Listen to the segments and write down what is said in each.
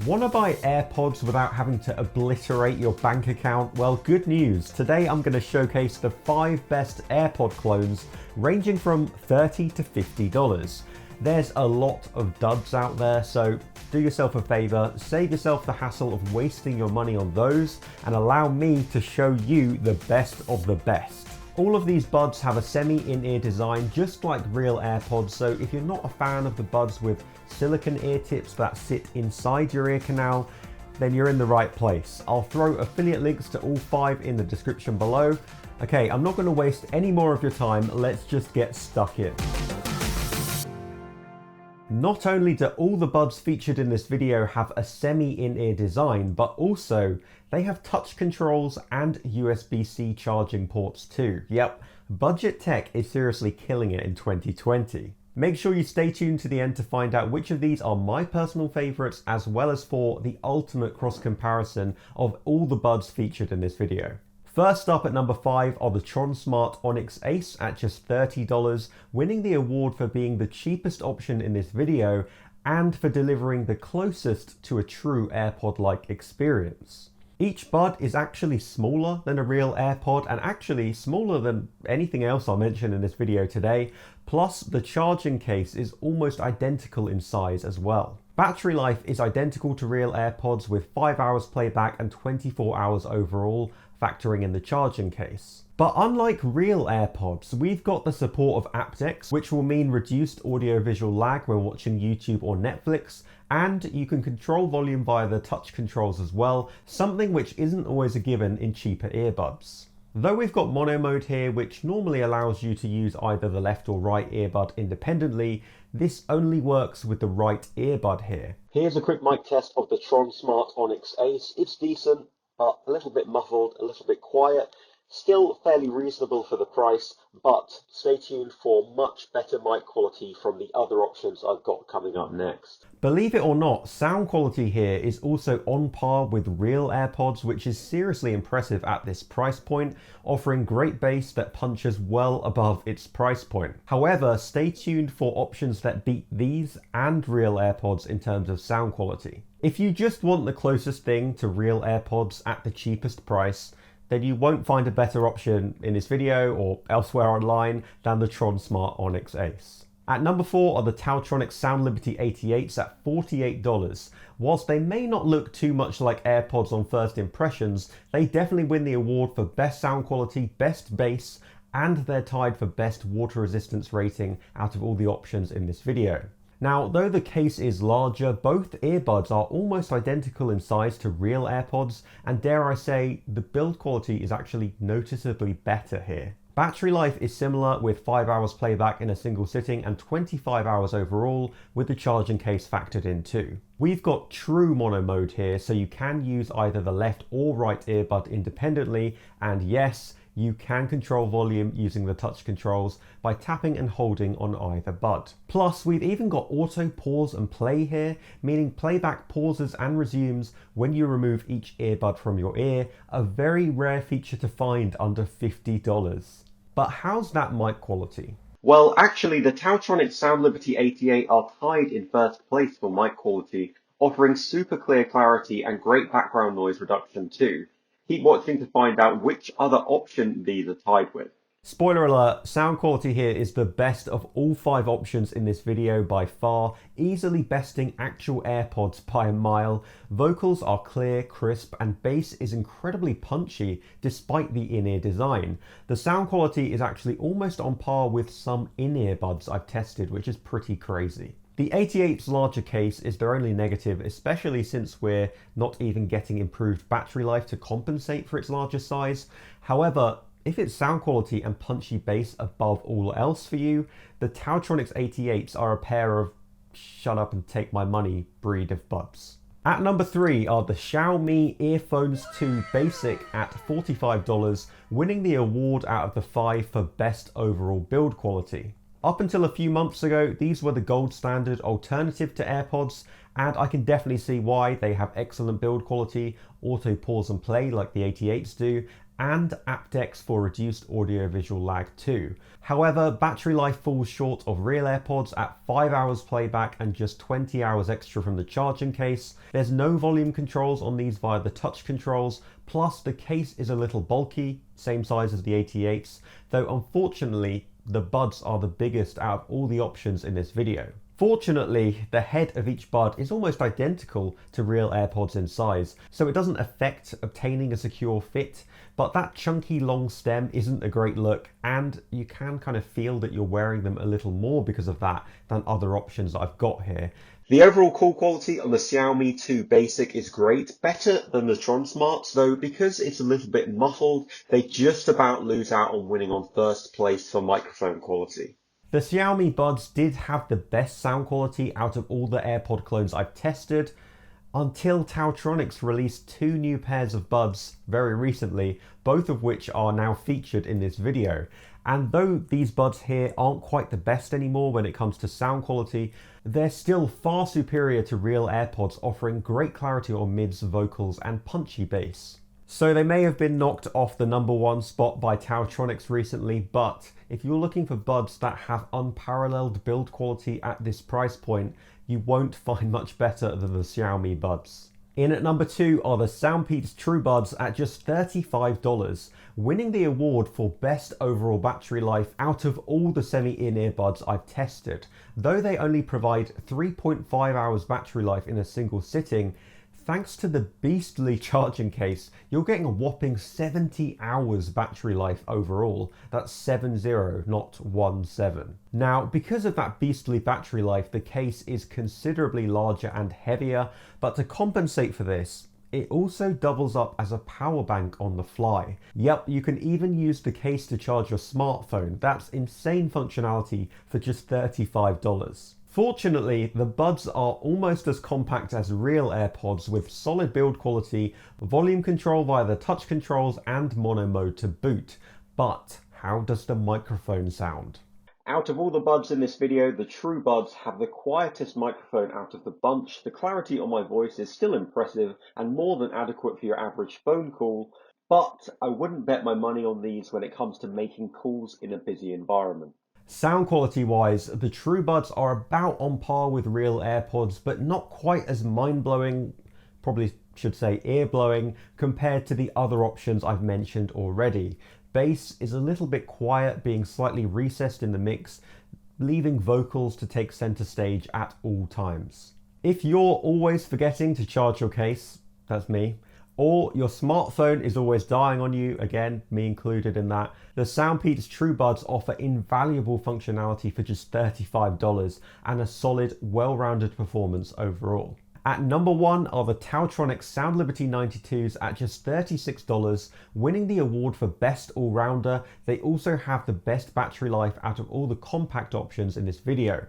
Want to buy AirPods without having to obliterate your bank account? Well, good news. Today I'm going to showcase the 5 best AirPod clones ranging from $30 to $50. There's a lot of duds out there, so do yourself a favor, save yourself the hassle of wasting your money on those and allow me to show you the best of the best. All of these buds have a semi-in-ear design just like real AirPods, so if you're not a fan of the buds with silicone ear tips that sit inside your ear canal, then you're in the right place. I'll throw affiliate links to all 5 in the description below. Okay, I'm not going to waste any more of your time, let's just get stuck in. Not only do all the buds featured in this video have a semi-in-ear design, but also they have touch controls and USB-C charging ports too. Yep, budget tech is seriously killing it in 2020. Make sure you stay tuned to the end to find out which of these are my personal favorites, as well as for the ultimate cross comparison of all the buds featured in this video. First up at number 5 are the Tronsmart Onyx Ace at just $30, winning the award for being the cheapest option in this video and for delivering the closest to a true AirPod-like experience. Each bud is actually smaller than a real AirPod and actually smaller than anything else I'll mention in this video today, plus the charging case is almost identical in size as well. Battery life is identical to real AirPods with 5 hours playback and 24 hours overall, factoring in the charging case. But unlike real AirPods, we've got the support of aptX, which will mean reduced audio-visual lag when watching YouTube or Netflix, and you can control volume via the touch controls as well, something which isn't always a given in cheaper earbuds. Though we've got mono mode here, which normally allows you to use either the left or right earbud independently, this only works with the right earbud here. Here's a quick mic test of the Tronsmart Onyx Ace. It's decent, but a little bit muffled, a little bit quiet. Still fairly reasonable for the price, but stay tuned for much better mic quality from the other options I've got coming up next. Believe it or not, sound quality here is also on par with real AirPods, which is seriously impressive at this price point, offering great bass that punches well above its price point. However, stay tuned for options that beat these and real AirPods in terms of sound quality. If you just want the closest thing to real AirPods at the cheapest price, then you won't find a better option in this video or elsewhere online than the Tronsmart Onyx Ace. At number 4 are the TaoTronics SoundLiberty 88s at $48. Whilst they may not look too much like AirPods on first impressions, they definitely win the award for best sound quality, best bass, and they're tied for best water resistance rating out of all the options in this video. Now, though the case is larger, both earbuds are almost identical in size to real AirPods, and dare I say, the build quality is actually noticeably better here. Battery life is similar with 5 hours playback in a single sitting and 25 hours overall, with the charging case factored in too. We've got true mono mode here, so you can use either the left or right earbud independently, and yes, you can control volume using the touch controls by tapping and holding on either bud. Plus, we've even got auto pause and play here, meaning playback pauses and resumes when you remove each earbud from your ear, a very rare feature to find under $50. But how's that mic quality? Well, actually, the TaoTronics SoundLiberty 88 are tied in first place for mic quality, offering super clear clarity and great background noise reduction too. Keep watching to find out which other option these are tied with. Spoiler alert, sound quality here is the best of all 5 options in this video by far, easily besting actual AirPods by a mile. Vocals are clear, crisp, and bass is incredibly punchy despite the in-ear design. The sound quality is actually almost on par with some in-ear buds I've tested, which is pretty crazy. The 88's larger case is their only negative, especially since we're not even getting improved battery life to compensate for its larger size. However, if it's sound quality and punchy bass above all else for you, the TaoTronics 88s are a pair of shut up and take my money breed of buds. At number 3 are the Xiaomi Earphones 2 Basic at $45, winning the award out of the 5 for best overall build quality. Up until a few months ago, these were the gold standard alternative to AirPods, and I can definitely see why. They have excellent build quality, auto pause and play like the 88s do, and aptX for reduced audio-visual lag too. However, battery life falls short of real AirPods at 5 hours playback and just 20 hours extra from the charging case. There's no volume controls on these via the touch controls, plus the case is a little bulky, same size as the 88s, though unfortunately the buds are the biggest out of all the options in this video. Fortunately, the head of each bud is almost identical to real AirPods in size, so it doesn't affect obtaining a secure fit, but that chunky long stem isn't a great look, and you can kind of feel that you're wearing them a little more because of that than other options that I've got here. The overall call quality on the Xiaomi 2 Basic is great, better than the Tronsmarts, though because it's a little bit muffled, they just about lose out on winning on first place for microphone quality. The Xiaomi buds did have the best sound quality out of all the AirPod clones I've tested, until TaoTronics released 2 new pairs of buds very recently, both of which are now featured in this video. And though these buds here aren't quite the best anymore when it comes to sound quality, they're still far superior to real AirPods, offering great clarity on mids, vocals and punchy bass. So they may have been knocked off the #1 spot by TaoTronics recently, but if you're looking for buds that have unparalleled build quality at this price point, you won't find much better than the Xiaomi buds. In at number 2 are the Soundpeats Truebuds at just $35, winning the award for best overall battery life out of all the semi-in earbuds I've tested. Though they only provide 3.5 hours battery life in a single sitting, thanks to the beastly charging case, you're getting a whopping 70 hours battery life overall. That's 70, not 17. Now, because of that beastly battery life, the case is considerably larger and heavier, but to compensate for this, it also doubles up as a power bank on the fly. Yep, you can even use the case to charge your smartphone. That's insane functionality for just $35. Fortunately, the buds are almost as compact as real AirPods with solid build quality, volume control via the touch controls and mono mode to boot. But how does the microphone sound? Out of all the buds in this video, the Truebuds have the quietest microphone out of the bunch. The clarity on my voice is still impressive and more than adequate for your average phone call, but I wouldn't bet my money on these when it comes to making calls in a busy environment. Sound quality wise, the Truebuds are about on par with real AirPods, but not quite as mind-blowing, probably should say ear-blowing, compared to the other options I've mentioned already. Bass is a little bit quiet, being slightly recessed in the mix, leaving vocals to take center stage at all times. If you're always forgetting to charge your case, that's me, or your smartphone is always dying on you, again, me included in that, the Soundpeats Truebuds offer invaluable functionality for just $35 and a solid, well-rounded performance overall. At number 1 are the TaoTronics SoundLiberty 92s at just $36, winning the award for Best All-Rounder. They also have the best battery life out of all the compact options in this video.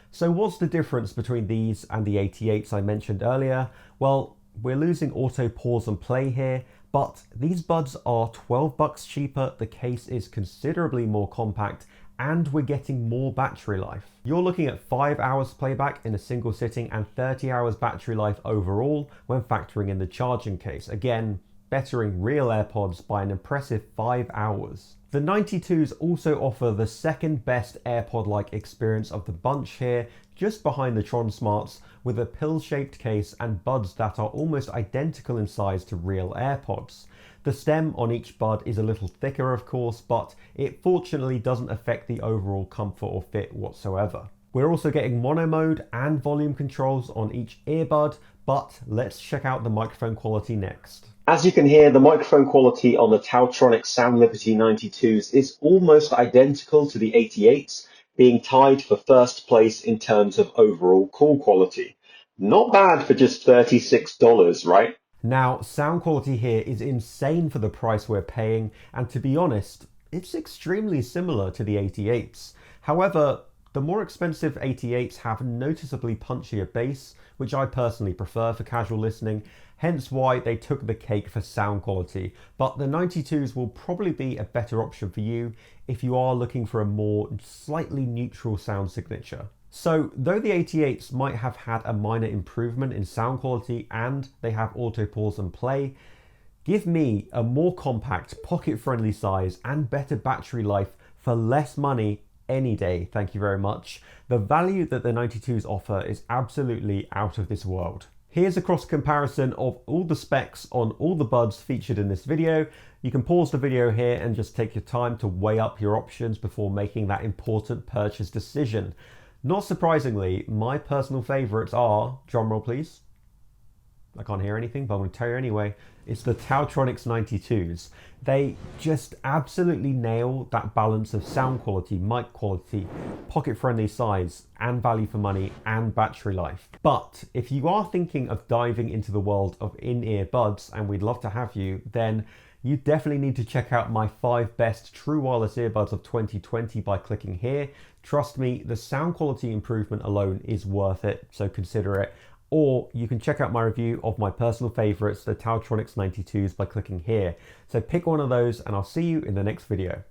So what's the difference between these and the 88s I mentioned earlier? Well, we're losing auto pause and play here, but these buds are $12 cheaper, the case is considerably more compact, and we're getting more battery life. You're looking at 5 hours playback in a single sitting and 30 hours battery life overall when factoring in the charging case. Again, bettering real AirPods by an impressive 5 hours. The 92s also offer the second best AirPod-like experience of the bunch here, just behind the Tronsmarts, with a pill-shaped case and buds that are almost identical in size to real AirPods. The stem on each bud is a little thicker of course, but it fortunately doesn't affect the overall comfort or fit whatsoever. We're also getting mono mode and volume controls on each earbud, but let's check out the microphone quality next. As you can hear, the microphone quality on the TaoTronics SoundLiberty 92s is almost identical to the 88s, being tied for first place in terms of overall call quality. Not bad for just $36, right? Now, sound quality here is insane for the price we're paying, and to be honest, it's extremely similar to the 88s. However, The more expensive 88s have noticeably punchier bass, which I personally prefer for casual listening, hence why they took the cake for sound quality, but the 92s will probably be a better option for you if you are looking for a more slightly neutral sound signature. So, though the 88s might have had a minor improvement in sound quality and they have auto pause and play, give me a more compact, pocket-friendly size and better battery life for less money any day, thank you very much. The value that the 92s offer is absolutely out of this world. Here's a cross comparison of all the specs on all the buds featured in this video. You can pause the video here and just take your time to weigh up your options before making that important purchase decision. Not surprisingly, my personal favorites are, drumroll please, I can't hear anything, but I'm going to tell you anyway, it's the TaoTronics 92s. They just absolutely nail that balance of sound quality, mic quality, pocket-friendly size, and value for money, and battery life. But if you are thinking of diving into the world of in-ear buds, and we'd love to have you, then you definitely need to check out my 5 best true wireless earbuds of 2020 by clicking here. Trust me, the sound quality improvement alone is worth it, so consider it. Or you can check out my review of my personal favorites, the TaoTronics 92s, by clicking here. So pick one of those and I'll see you in the next video.